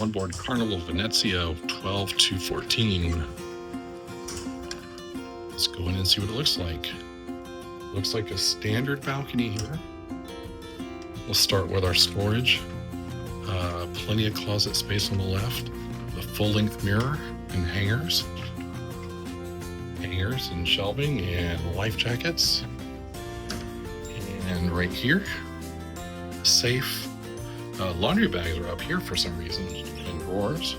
On board Carnival Venezia 12-14. Let's go in and see what it looks like. Looks like a standard balcony here. We'll start with our storage. Plenty of closet space on the left. The full-length mirror and hangers. Hangers and shelving and life jackets. And right here, safe. Laundry bags are up here for some reason, and drawers.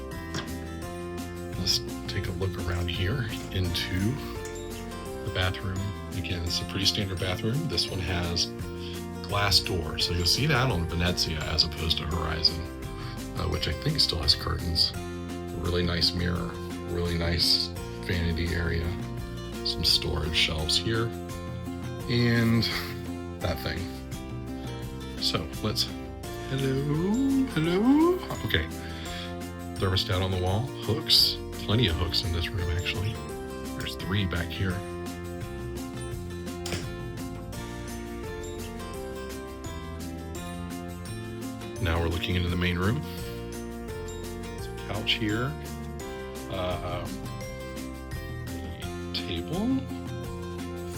Let's take a look around here into the bathroom. Again, it's a pretty standard bathroom. This one has glass doors, so you'll see that on Venezia as opposed to Horizon, which I think still has curtains. A really nice mirror, really nice vanity area, some storage shelves here, and that thing. So let's, hello. Okay, thermostat on the wall, hooks, plenty of hooks in this room actually. There's 3 back here. Now we're looking into the main room. There's a couch here, a table,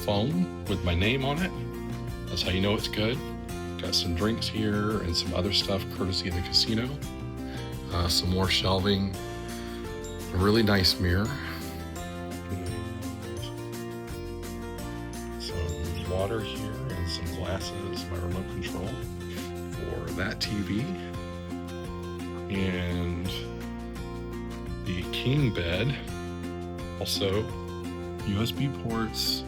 phone with my name on it. That's how you know it's good. Got some drinks here and some other stuff courtesy of the casino. Some more shelving, a really nice mirror. Some water here and some glasses, my remote control for that TV. And the king bed, also USB ports.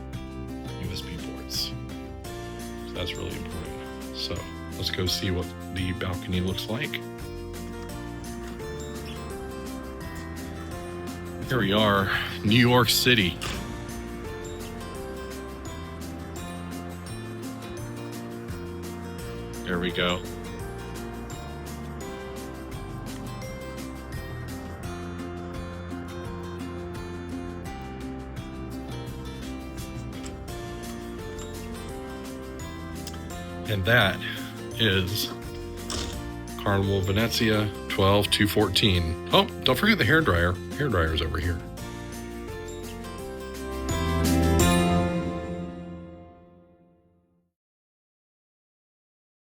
So that's really important. So let's go see what the balcony looks like. Here we are, New York City. There we go. And that is Carnival Venezia 12-14. Oh, don't forget the hairdryer. Hairdryer's over here.